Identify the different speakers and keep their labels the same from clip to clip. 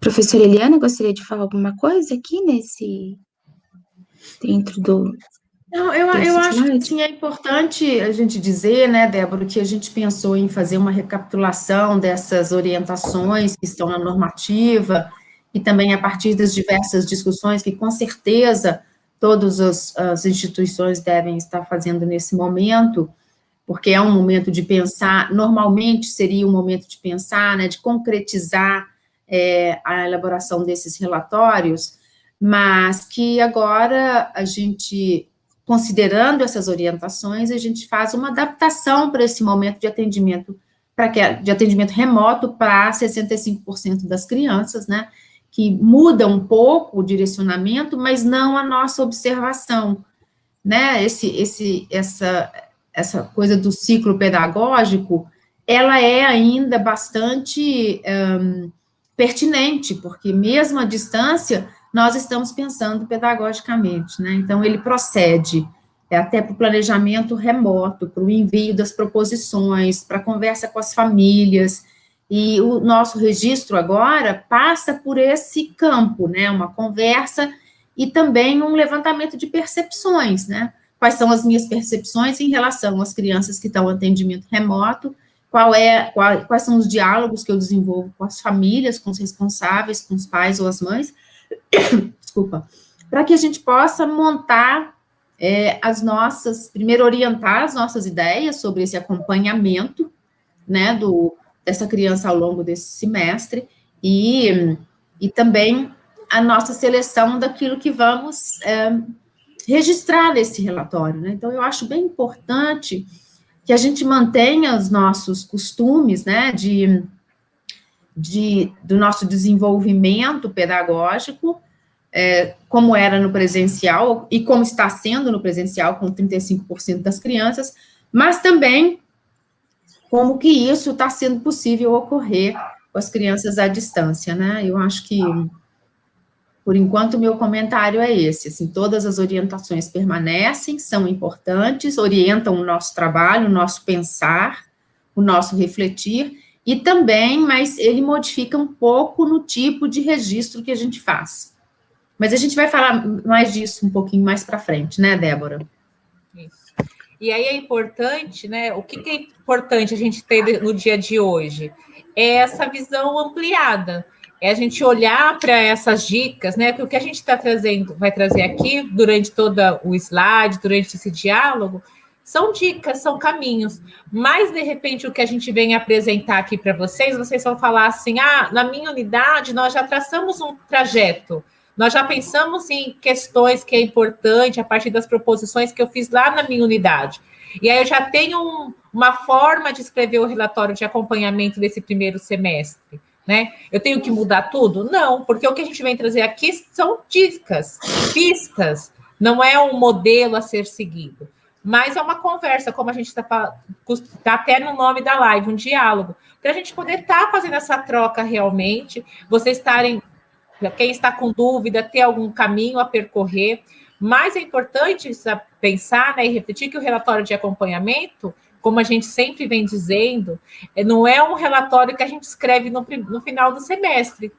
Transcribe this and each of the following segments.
Speaker 1: Professora Eliana, gostaria de falar alguma coisa aqui dentro
Speaker 2: Não, eu
Speaker 1: desse
Speaker 2: acho que
Speaker 1: slide?
Speaker 2: sim, é importante a gente dizer, né, Débora, que a gente pensou em fazer uma recapitulação dessas orientações que estão na normativa e também a partir das diversas discussões que, com certeza, todas as instituições devem estar fazendo nesse momento, porque é um momento de pensar, normalmente seria um momento de pensar, né, de concretizar a elaboração desses relatórios, mas que agora a gente, considerando essas orientações, a gente faz uma adaptação para esse momento de atendimento, de atendimento remoto para 65% das crianças, né, que muda um pouco o direcionamento, mas não a nossa observação, né, essa coisa do ciclo pedagógico, ela é ainda bastante pertinente, porque mesmo à distância, nós estamos pensando pedagogicamente, né? Então, ele procede até para o planejamento remoto, para o envio das proposições, para a conversa com as famílias, e o nosso registro agora passa por esse campo, né? Uma conversa e também um levantamento de percepções, né? Quais são as minhas percepções em relação às crianças que estão em atendimento remoto, quais são os diálogos que eu desenvolvo com as famílias, com os responsáveis, com os pais ou as mães, desculpa, para que a gente possa montar primeiro orientar as nossas ideias sobre esse acompanhamento, né, dessa criança ao longo desse semestre, e também a nossa seleção daquilo que vamos registrar nesse relatório, né? Então, eu acho bem importante que a gente mantenha os nossos costumes, né, do nosso desenvolvimento pedagógico, como era no presencial, e como está sendo no presencial, com 35% das crianças, mas também como que isso está sendo possível ocorrer com as crianças à distância, né? Eu acho que, por enquanto, o meu comentário é esse, assim, todas as orientações permanecem, são importantes, orientam o nosso trabalho, o nosso pensar, o nosso refletir, e também, mas ele modifica um pouco no tipo de registro que a gente faz. Mas a gente vai falar mais disso um pouquinho mais para frente, né, Débora?
Speaker 3: Isso. E aí é importante, né? O que é importante a gente ter no dia de hoje? É essa visão ampliada. É a gente olhar para essas dicas, né? Que o que a gente está trazendo, vai trazer aqui durante todo o slide, durante esse diálogo, são dicas, são caminhos. Mas, de repente, o que a gente vem apresentar aqui para vocês, vocês vão falar assim: na minha unidade, nós já traçamos um trajeto. Nós já pensamos em questões que é importante a partir das proposições que eu fiz lá na minha unidade. E aí eu já tenho uma forma de escrever o relatório de acompanhamento desse primeiro semestre, né? Eu tenho que mudar tudo? Não, porque o que a gente vem trazer aqui são dicas, pistas, não é um modelo a ser seguido. Mas é uma conversa, como a gente está até no nome da live, um diálogo, para a gente poder estar fazendo essa troca realmente, vocês estarem, quem está com dúvida, ter algum caminho a percorrer, mas é importante pensar, né, e refletir que o relatório de acompanhamento, como a gente sempre vem dizendo, não é um relatório que a gente escreve no final do semestre.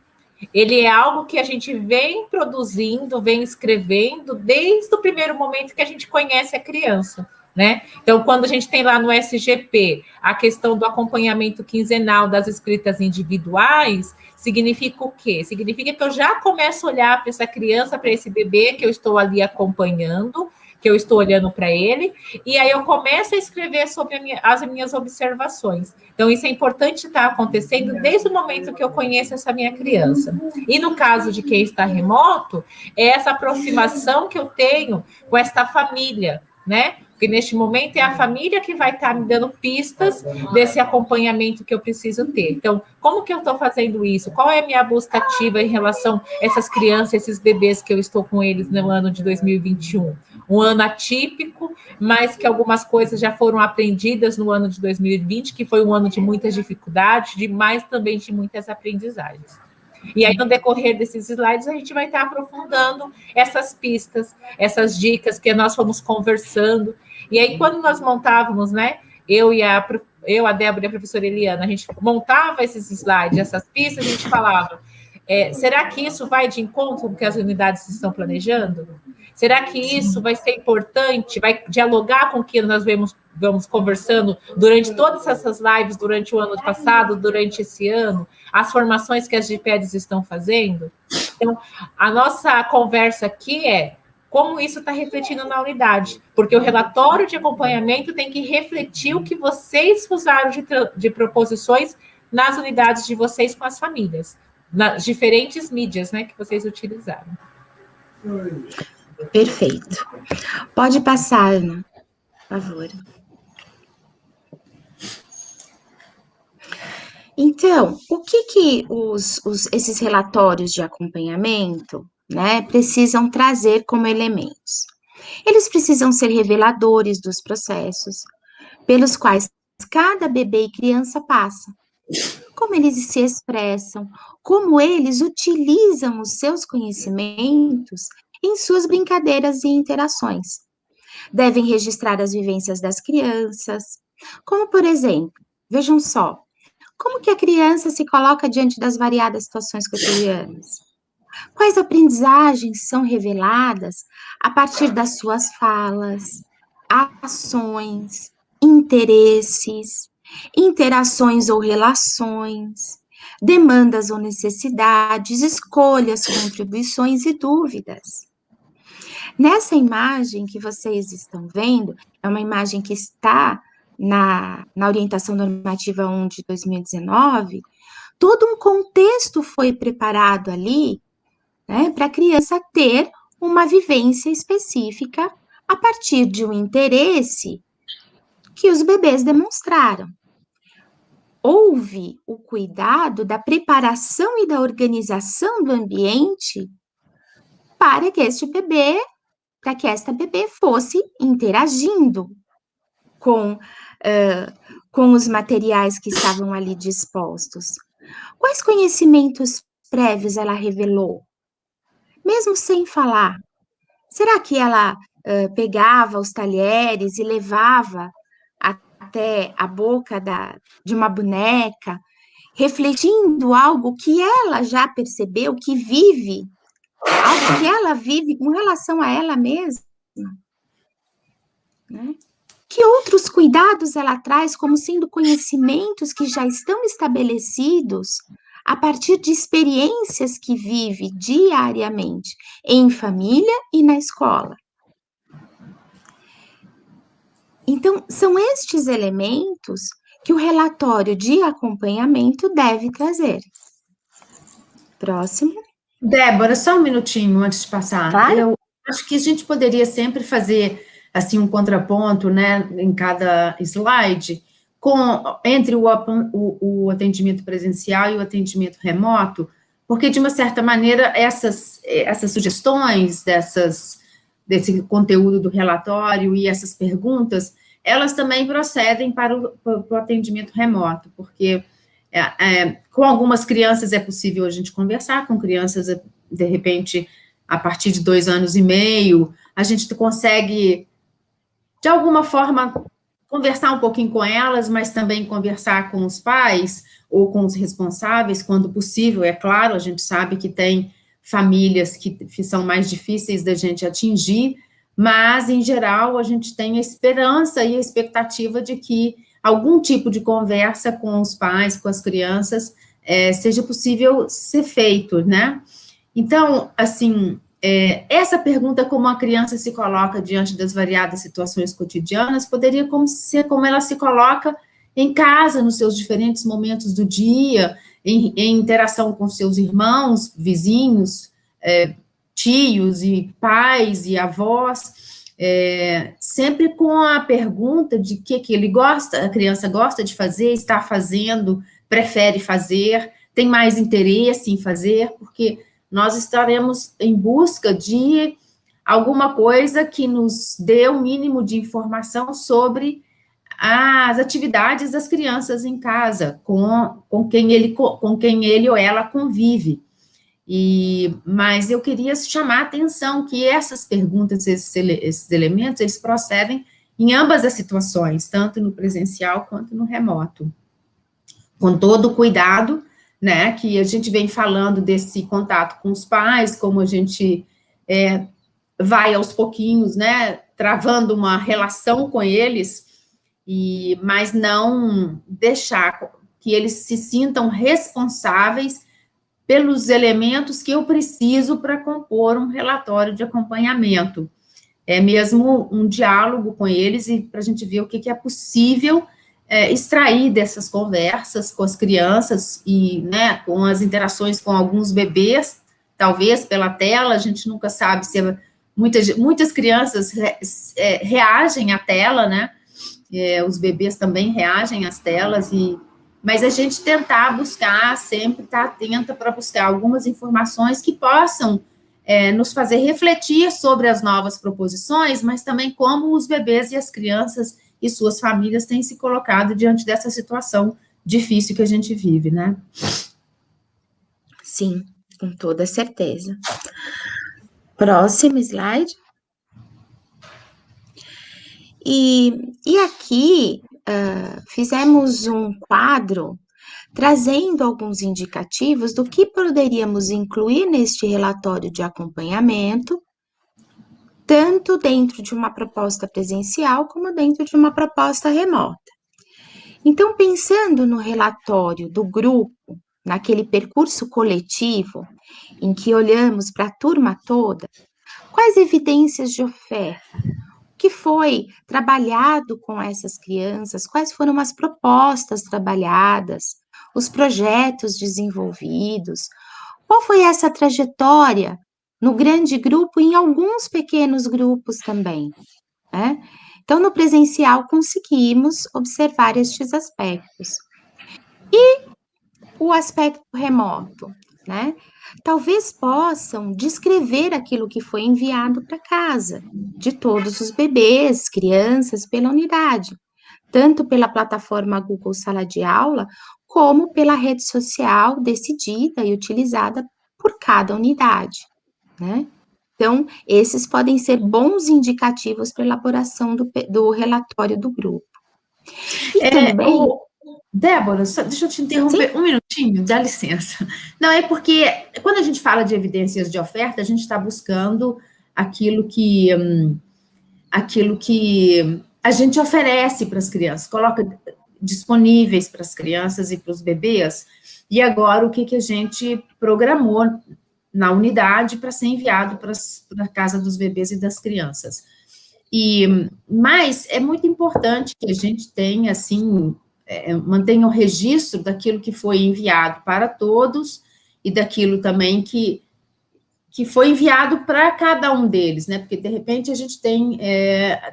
Speaker 3: Ele é algo que a gente vem produzindo, vem escrevendo desde o primeiro momento que a gente conhece a criança, né? Então, quando a gente tem lá no SGP a questão do acompanhamento quinzenal das escritas individuais, significa o quê? Significa que eu já começo a olhar para essa criança, para esse bebê que eu estou ali acompanhando, que eu estou olhando para ele, e aí eu começo a escrever sobre as minhas observações. Então, isso é importante estar acontecendo desde o momento que eu conheço essa minha criança. E no caso de quem está remoto, é essa aproximação que eu tenho com esta família, né? Porque neste momento é a família que vai estar me dando pistas desse acompanhamento que eu preciso ter. Então, como que eu estou fazendo isso? Qual é a minha busca ativa em relação a essas crianças, esses bebês que eu estou com eles no ano de 2021? Um ano atípico, mas que algumas coisas já foram aprendidas no ano de 2020, que foi um ano de muitas dificuldades, mas também de muitas aprendizagens. E aí, no decorrer desses slides, a gente vai estar aprofundando essas pistas, essas dicas que nós fomos conversando. E aí, quando nós montávamos, né, eu, a Débora e a professora Eliana, a gente montava esses slides, essas pistas, a gente falava, Será que isso vai de encontro com o que as unidades estão planejando? Será que isso vai ser importante, vai dialogar com o que nós vamos conversando durante todas essas lives, durante o ano passado, durante esse ano, as formações que as GPEDs estão fazendo? Então, a nossa conversa aqui é como isso está refletindo na unidade, porque o relatório de acompanhamento tem que refletir o que vocês usaram de proposições nas unidades de vocês com as famílias, nas diferentes mídias, né, que vocês utilizaram.
Speaker 1: Perfeito. Pode passar, Ana, por favor. Então, o que esses relatórios de acompanhamento, né, precisam trazer como elementos? Eles precisam ser reveladores dos processos pelos quais cada bebê e criança passa, como eles se expressam, como eles utilizam os seus conhecimentos em suas brincadeiras e interações. Devem registrar as vivências das crianças, como, por exemplo, vejam só, como que a criança se coloca diante das variadas situações cotidianas? Quais aprendizagens são reveladas a partir das suas falas, ações, interesses, interações ou relações, demandas ou necessidades, escolhas, contribuições e dúvidas? Nessa imagem que vocês estão vendo, é uma imagem que está na orientação normativa 1 de 2019, todo um contexto foi preparado ali, né, para a criança ter uma vivência específica a partir de um interesse que os bebês demonstraram. Houve o cuidado da preparação e da organização do ambiente para que esta bebê fosse interagindo com os materiais que estavam ali dispostos. Quais conhecimentos prévios ela revelou? Mesmo sem falar, será que ela pegava os talheres e levava até a boca de uma boneca, refletindo algo que ela já percebeu, que vive, algo que ela vive com relação a ela mesma, né? Que outros cuidados ela traz como sendo conhecimentos que já estão estabelecidos a partir de experiências que vive diariamente em família e na escola? Então, são estes elementos que o relatório de acompanhamento deve trazer. Próximo.
Speaker 2: Débora, só um minutinho antes de passar.
Speaker 1: Claro.
Speaker 2: Eu acho que a gente poderia sempre fazer assim um contraponto, né, em cada slide, entre o atendimento presencial e o atendimento remoto, porque, de uma certa maneira, essas sugestões desse conteúdo do relatório e essas perguntas, elas também procedem para o atendimento remoto, porque com algumas crianças é possível a gente conversar, com crianças, de repente, a partir de 2 anos e meio, a gente consegue, de alguma forma, conversar um pouquinho com elas, mas também conversar com os pais ou com os responsáveis, quando possível, é claro, a gente sabe que tem famílias que são mais difíceis da gente atingir, mas, em geral, a gente tem a esperança e a expectativa de que algum tipo de conversa com os pais, com as crianças, seja possível ser feito, né? Então, assim, essa pergunta, como a criança se coloca diante das variadas situações cotidianas, poderia ser como ela se coloca em casa, nos seus diferentes momentos do dia, em interação com seus irmãos, vizinhos, tios e pais e avós, sempre com a pergunta de que ele gosta, a criança gosta de fazer, está fazendo, prefere fazer, tem mais interesse em fazer, porque nós estaremos em busca de alguma coisa que nos dê o mínimo de informação sobre as atividades das crianças em casa, com quem ele ou ela convive. Mas eu queria chamar a atenção que essas perguntas, esses elementos, eles procedem em ambas as situações, tanto no presencial quanto no remoto, com todo o cuidado né, que a gente vem falando desse contato com os pais, como a gente vai aos pouquinhos, né, travando uma relação com eles, mas não deixar que eles se sintam responsáveis pelos elementos que eu preciso para compor um relatório de acompanhamento. É mesmo um diálogo com eles e para a gente ver o que é possível extrair dessas conversas com as crianças e, né, com as interações com alguns bebês, talvez pela tela, a gente nunca sabe se muitas crianças reagem à tela, né, os bebês também reagem às telas, mas a gente tentar buscar, sempre estar atenta para buscar algumas informações que possam nos fazer refletir sobre as novas proposições, mas também como os bebês e as crianças e suas famílias têm se colocado diante dessa situação difícil que a gente vive, né?
Speaker 1: Sim, com toda certeza. Próximo slide. E aqui fizemos um quadro trazendo alguns indicativos do que poderíamos incluir neste relatório de acompanhamento, tanto dentro de uma proposta presencial como dentro de uma proposta remota. Então, pensando no relatório do grupo, naquele percurso coletivo, em que olhamos para a turma toda, quais evidências de oferta? O que foi trabalhado com essas crianças? Quais foram as propostas trabalhadas? Os projetos desenvolvidos? Qual foi essa trajetória no grande grupo e em alguns pequenos grupos também, né? Então, no presencial, conseguimos observar estes aspectos. E o aspecto remoto, né? Talvez possam descrever aquilo que foi enviado para casa, de todos os bebês, crianças, pela unidade, tanto pela plataforma Google Sala de Aula, como pela rede social decidida e utilizada por cada unidade, né? Então, esses podem ser bons indicativos para a elaboração do relatório do grupo. E também...
Speaker 2: Débora, deixa eu te interromper um minutinho, dá licença. Não, é porque quando a gente fala de evidências de oferta, a gente está buscando aquilo que a gente oferece para as crianças, coloca disponíveis para as crianças e para os bebês, e agora o que a gente programou na unidade para ser enviado para a casa dos bebês e das crianças. Mas é muito importante que a gente tenha, assim, mantenha o registro daquilo que foi enviado para todos e daquilo também que foi enviado para cada um deles, né? Porque, de repente, a gente tem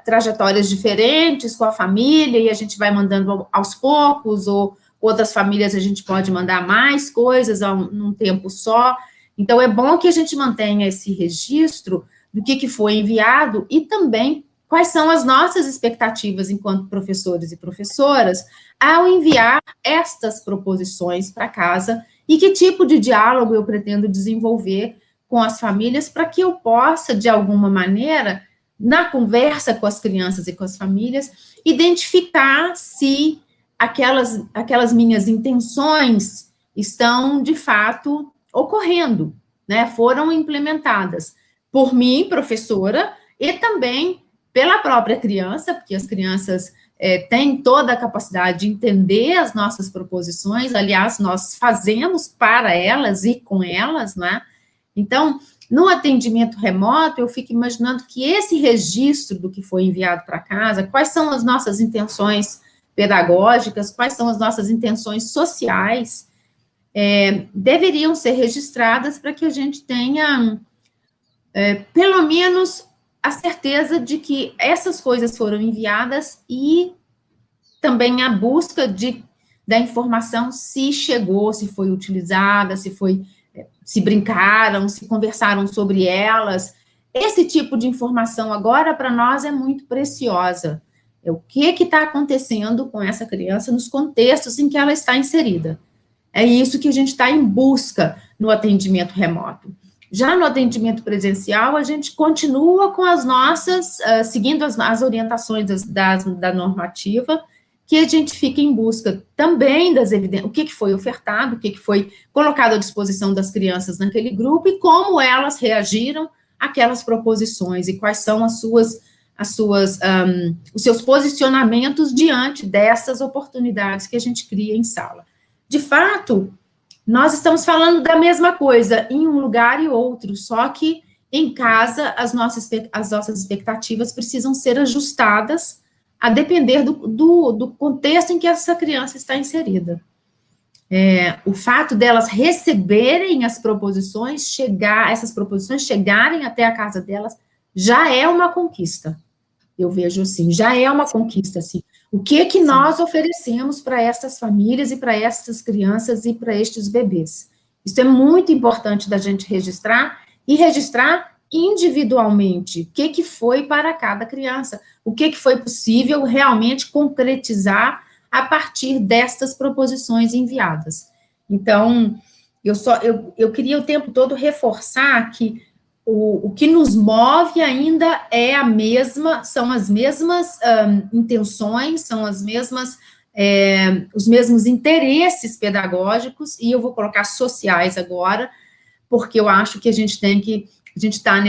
Speaker 2: trajetórias diferentes com a família e a gente vai mandando aos poucos, ou outras famílias a gente pode mandar mais coisas num tempo só. Então, é bom que a gente mantenha esse registro do que foi enviado e também quais são as nossas expectativas enquanto professores e professoras ao enviar estas proposições para casa e que tipo de diálogo eu pretendo desenvolver com as famílias para que eu possa, de alguma maneira, na conversa com as crianças e com as famílias, identificar se aquelas minhas intenções estão, de fato, ocorrendo, né? Foram implementadas por mim, professora, e também pela própria criança, porque as crianças têm toda a capacidade de entender as nossas proposições, aliás, nós fazemos para elas e com elas, né? Então, no atendimento remoto, eu fico imaginando que esse registro do que foi enviado para casa, quais são as nossas intenções pedagógicas, quais são as nossas intenções sociais, deveriam ser registradas para que a gente tenha, pelo menos, a certeza de que essas coisas foram enviadas e também a busca da informação se chegou, se foi utilizada, se brincaram, se conversaram sobre elas. Esse tipo de informação agora, para nós, é muito preciosa. O que está acontecendo com essa criança nos contextos em que ela está inserida. É isso que a gente está em busca no atendimento remoto. Já no atendimento presencial, a gente continua com as nossas, seguindo as orientações da normativa, que a gente fica em busca também das evidências, o que foi ofertado, o que foi colocado à disposição das crianças naquele grupo e como elas reagiram àquelas proposições e quais são os seus posicionamentos diante dessas oportunidades que a gente cria em sala. De fato, nós estamos falando da mesma coisa em um lugar e outro, só que em casa as nossas expectativas precisam ser ajustadas a depender do contexto em que essa criança está inserida. O fato delas receberem as proposições, essas proposições chegarem até a casa delas, já é uma conquista. Eu vejo assim, já é uma conquista, assim. O que nós oferecemos para essas famílias e para essas crianças e para estes bebês? Isso é muito importante da gente registrar, e registrar individualmente, o que foi para cada criança, o que foi possível realmente concretizar a partir destas proposições enviadas. Então, eu queria o tempo todo reforçar que o que nos move ainda são as mesmas intenções, são as mesmas, os mesmos interesses pedagógicos, e eu vou colocar sociais agora, porque eu acho que a gente está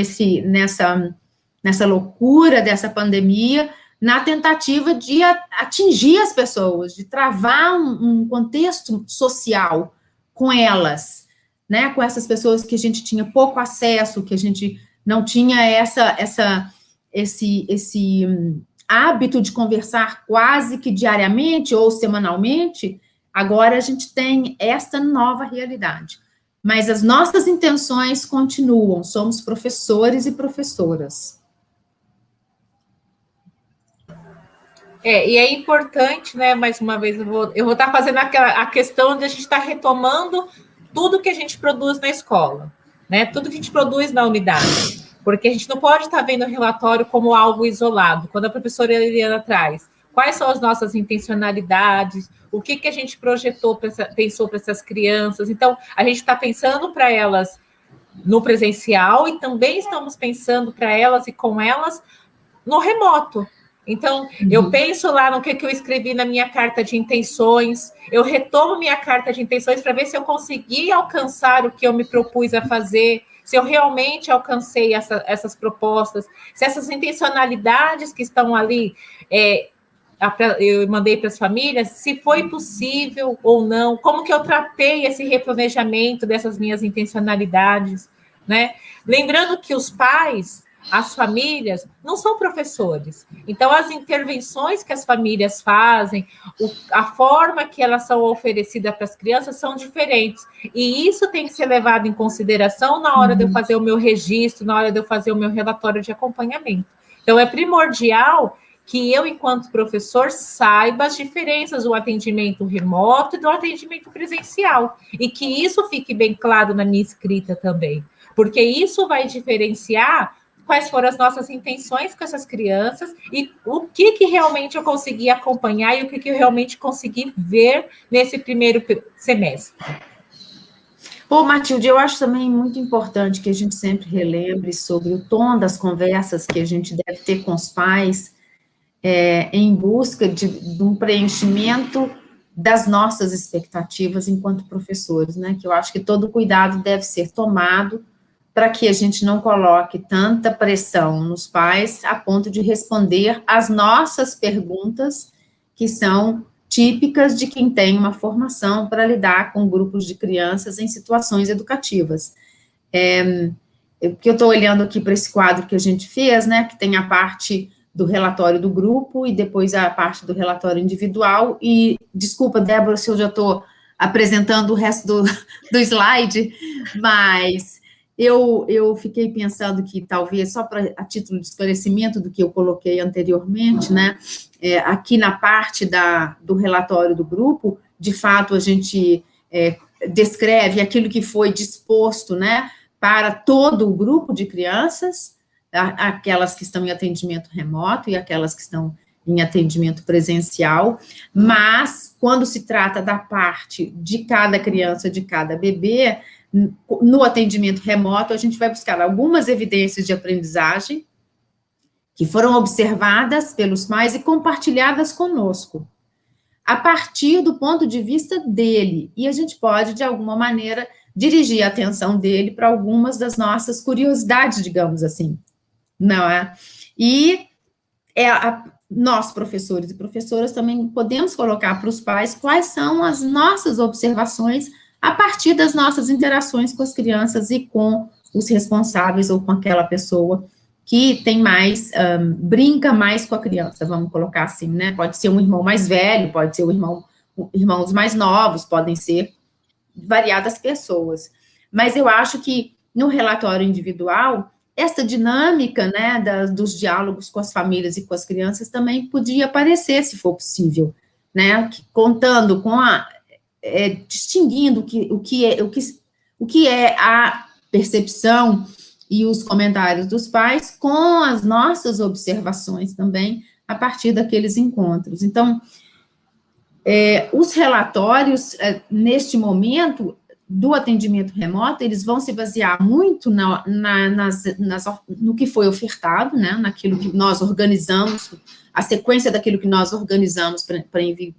Speaker 2: nessa loucura dessa pandemia, na tentativa de atingir as pessoas, de travar um contexto social com elas, né, com essas pessoas que a gente tinha pouco acesso, que a gente não tinha esse hábito de conversar quase que diariamente ou semanalmente. Agora a gente tem esta nova realidade. Mas as nossas intenções continuam, somos professores e professoras.
Speaker 3: E é importante, né, mais uma vez, eu vou estar fazendo a questão de a gente estar retomando tudo que a gente produz na escola, né, tudo que a gente produz na unidade, porque a gente não pode estar vendo o relatório como algo isolado. Quando a professora Eliana traz, quais são as nossas intencionalidades, o que a gente pensou para essas crianças. Então, a gente está pensando para elas no presencial e também estamos pensando para elas e com elas no remoto. Então, eu penso lá no que eu escrevi na minha carta de intenções, eu retomo minha carta de intenções para ver se eu consegui alcançar o que eu me propus a fazer, se eu realmente alcancei essas propostas, se essas intencionalidades que estão ali, eu mandei para as famílias, se foi possível ou não, como que eu tratei esse replanejamento dessas minhas intencionalidades, né? Lembrando que os pais, as famílias, não são professores. Então, as intervenções que as famílias fazem, a forma que elas são oferecidas para as crianças são diferentes. E isso tem que ser levado em consideração na hora de eu fazer o meu registro, na hora de eu fazer o meu relatório de acompanhamento. Então, é primordial que eu, enquanto professor, saiba as diferenças do atendimento remoto e do atendimento presencial. E que isso fique bem claro na minha escrita também. Porque isso vai diferenciar quais foram as nossas intenções com essas crianças e o que realmente eu consegui acompanhar e o que eu realmente consegui ver nesse primeiro semestre.
Speaker 2: Matilde, eu acho também muito importante que a gente sempre relembre sobre o tom das conversas que a gente deve ter com os pais em busca de um preenchimento das nossas expectativas enquanto professores, né? Que eu acho que todo cuidado deve ser tomado para que a gente não coloque tanta pressão nos pais a ponto de responder às nossas perguntas, que são típicas de quem tem uma formação para lidar com grupos de crianças em situações educativas. Porque eu estou olhando aqui para esse quadro que a gente fez, né, que tem a parte do relatório do grupo e depois a parte do relatório individual, e desculpa, Débora, se eu já estou apresentando o resto do slide, mas eu fiquei pensando que talvez, só a título de esclarecimento do que eu coloquei anteriormente, né, aqui na parte do relatório do grupo, de fato, a gente descreve aquilo que foi disposto, né, para todo o grupo de crianças, aquelas que estão em atendimento remoto e aquelas que estão em atendimento presencial, mas quando se trata da parte de cada criança, de cada bebê, no atendimento remoto, a gente vai buscar algumas evidências de aprendizagem que foram observadas pelos pais e compartilhadas conosco. a partir do ponto de vista dele, e a gente pode, de alguma maneira, dirigir a atenção dele para algumas das nossas curiosidades, digamos assim, não é? E nós, professores e professoras, também podemos colocar para os pais quais são as nossas observações a partir das nossas interações com as crianças e com os responsáveis ou com aquela pessoa que tem mais, brinca mais com a criança, vamos colocar assim, né? Pode ser um irmão mais velho, pode ser irmãos mais novos, podem ser variadas pessoas. Mas eu acho que no relatório individual, essa dinâmica, né, dos diálogos com as famílias e com as crianças também podia aparecer, se for possível, né? Contando com distinguindo o que é a percepção e os comentários dos pais com as nossas observações também, a partir daqueles encontros. Então, os relatórios, neste momento, do atendimento remoto, eles vão se basear muito no que foi ofertado, né, naquilo que nós organizamos, a sequência daquilo que nós organizamos para enviar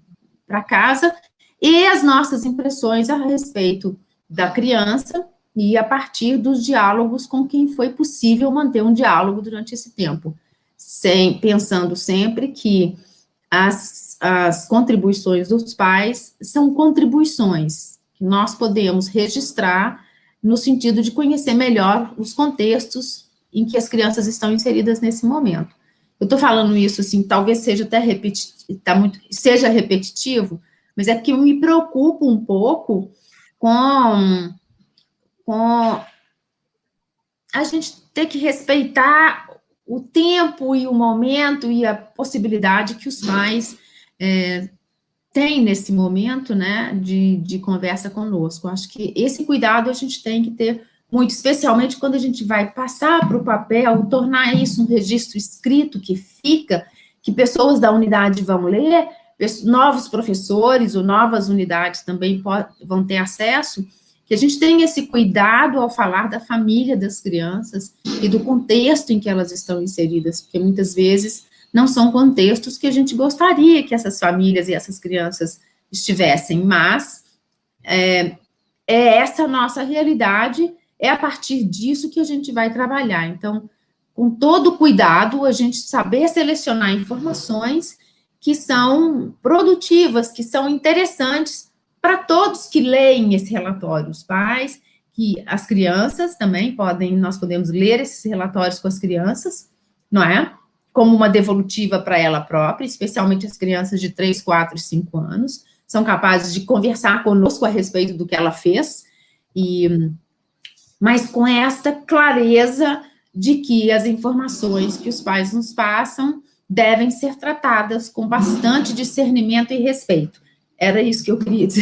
Speaker 2: para casa, e as nossas impressões a respeito da criança, e a partir dos diálogos com quem foi possível manter um diálogo durante esse tempo, pensando sempre que as contribuições dos pais são contribuições que nós podemos registrar no sentido de conhecer melhor os contextos em que as crianças estão inseridas nesse momento. Eu estou falando isso, assim, talvez seja até seja repetitivo, mas é que eu me preocupo um pouco com a gente ter que respeitar o tempo e o momento e a possibilidade que os pais têm nesse momento, né, de conversa conosco. Acho que esse cuidado a gente tem que ter muito, especialmente quando a gente vai passar para o papel, tornar isso um registro escrito que fica, que pessoas da unidade vão ler, novos professores ou novas unidades também vão ter acesso, que a gente tenha esse cuidado ao falar da família das crianças e do contexto em que elas estão inseridas, porque muitas vezes não são contextos que a gente gostaria que essas famílias e essas crianças estivessem, mas essa nossa realidade, é a partir disso que a gente vai trabalhar. Então, com todo cuidado, a gente saber selecionar informações que são produtivas, que são interessantes para todos que leem esse relatório, os pais, que as crianças também nós podemos ler esses relatórios com as crianças, não é? Como uma devolutiva para ela própria, especialmente as crianças de 3, 4 e 5 anos, são capazes de conversar conosco a respeito do que ela fez, mas com esta clareza de que as informações que os pais nos passam devem ser tratadas com bastante discernimento e respeito. Era isso que eu queria dizer.